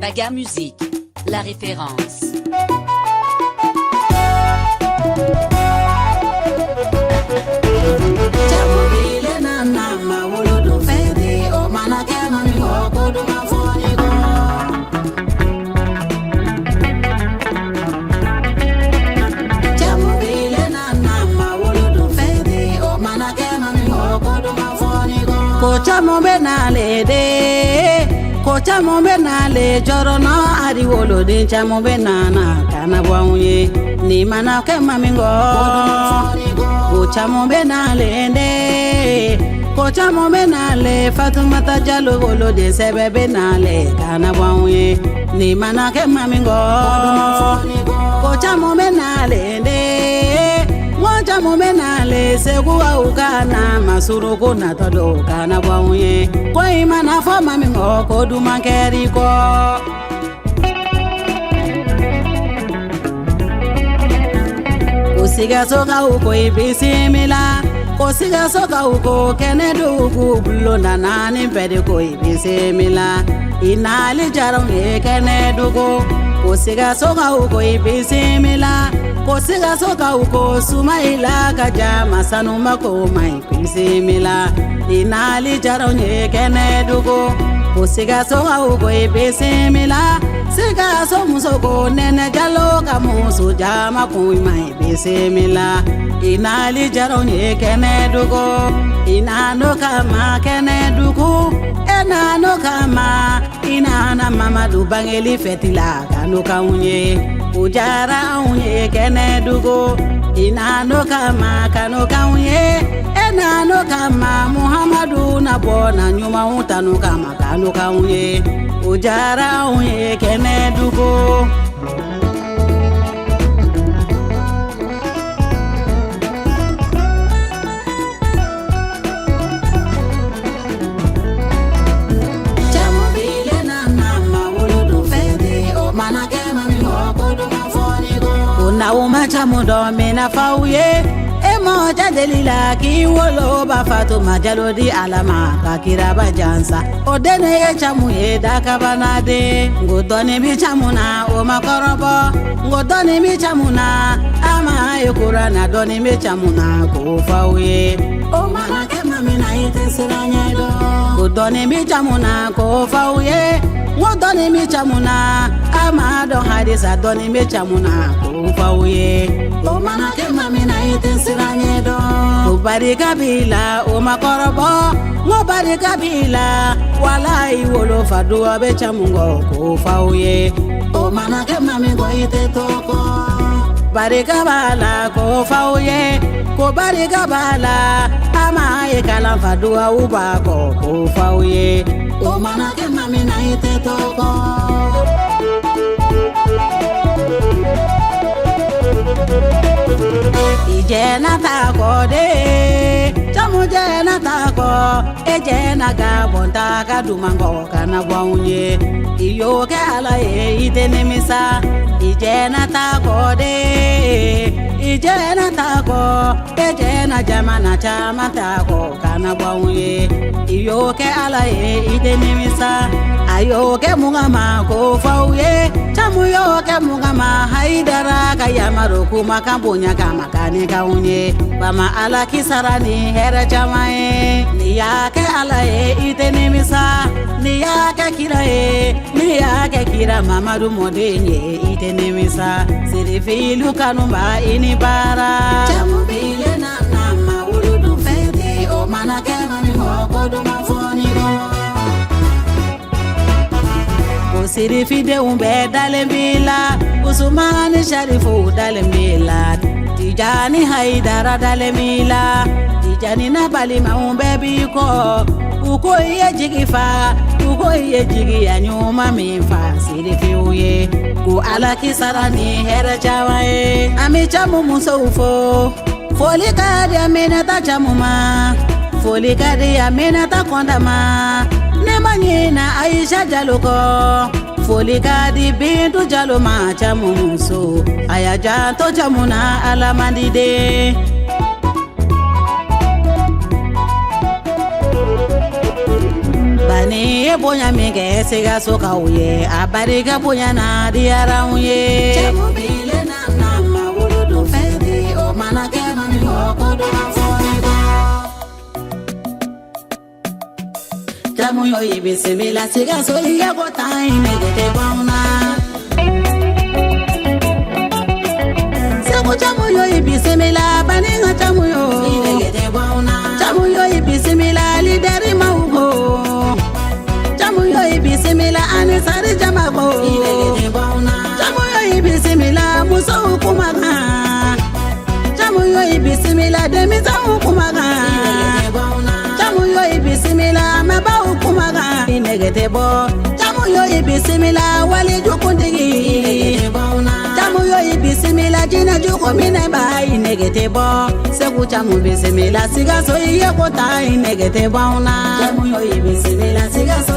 Baga Musique, la référence. Kocha mombe na le de, kocha mombe na le jorona ari wolo de cha mombe na kana bwanye ni mana ke mamingo. Kocha mombe na le de, kocha mombe na le Fatoumata Jallow wolo de sebebe na le kana bwanye ni mana ke mamingo. Kocha mombe na le de. Moja momenale seguwa ukana masuruko na todo kana bwanye ko imana fo mami ngoko duma keriko Kosiga soka uko ibisimila Kosiga soka uko kenedu kubulo na nani pede ko ibisimila Inali jarong kenedu ko Kosiga soka uko ibisimila Kosiga soka uko sumaila kaja masanu mako mai pisimila Inali jaronye kenedugo Kosiga soka uko ipisimila Siga so musoko nene jalo kamusu jama kui mai pisimila Inali jaronye kenedugo Inano kama kenedugo Enano kama Inana mama dubangeli fetila kanu kaunye Ujara unye kenedugo Inano kama kano kaunye Enano kama Muhammadu nabona nyuma utanu kama kano kaunye Ujara unye kenedugo Na umacha mudo mina fauye Emo jadelila ki wolo ba Fatoumata Jallow di alama kakira bajansa Odene ye chamu ye dakabanade Ngodoni mi chamuna o makorobo Ngodoni mi chamuna Ama yukura na doni mi chamuna ko fauye O mana ke mamina ite siranyedo Ngodoni mi chamuna ko fauye Ngodoni mi chamuna Ama don hadisa doni mi chamuna ko fauye O mana ke mamina ite siranyedo Ubari kabila o makorobo Ubari kabila Wala iwolo fadua be chamungo ko fauye O mana ke mamingo ite toko Barika bala ko fauye Ko barika bala Ama ye kalam fadua uba ko fauye O mana ke mamina ite toko Ijena tako de Chamu jena tako Ejena ga bonta ka dumango kana bwanye Iyo ke ala e itene misa Ijena tako de Ijena tako Ejena jamana chama tako kana bwanye Iyo ke ala e itene misa Ayo ke mungama ko fauye Chamu yo ke mungama haidara kayamaro kuma kambonya kama kane kaunye Bama ala kisarani hera jamae Ni yake ala e itene misa Ni yake kira e Ni yake kira mamadu modenye itene misa Sirifilu kanumba inibara Chamu bile na nama uludu fete O mana kema mihoko dumafoni go Sirifi de umbe dalembila Usumani Sharifu dalembila Tijani Haidara dalembila Tijani Nabalima umbe biko Uko iye jigifa Uko iye jigi ya nyuma mifa Sirifi uye Ku ala kisarani hera chawae Amichamu musofo Folikadi amenata chamuma Folikadi amenata kondama Nemanyina Aisha Jallow ko Folikadi Bintu Jallow ma chamuso Ayaja to chamuna alamandide ala ni ye bonya min kɛ Sikaso kaw ye a barika bonya na diyara anw ye. Cɛmu bile na ma wolodo fɛdi o mana kɛ mami o ko do fɔni kɔ. Cɛmu yo i bisimila Sikaso i ye ko tan i nege tɛ bɔ anw na. Segu cɛmu yo i bisimila baninga cɛmu yo i nege tɛ bɔ anw na. Cɛmu yo i bisimila lideri maw ko. Cɛmu yo i bisimila ani sari jama ko i nege tɛ bɔ anw na. Cɛmu yo i bisimila musow kumakan. Cɛmu yo i bisimila denmisɛnw kumakan i nege tɛ bɔ anw na. Cɛmu yo i bisimila mɛbaaw kumakan i nege tɛ bɔ. Cɛmu yo i bisimila walijukuntigi i nege tɛ bɔ anw na. Cɛmu yo i bisimila jinɛjugu minɛba i nege tɛ bɔ. Segu cɛmu bisimila Sikaso i ye ko tan i nege tɛ bɔ anw na. Cɛmu yo i bisimila Sikaso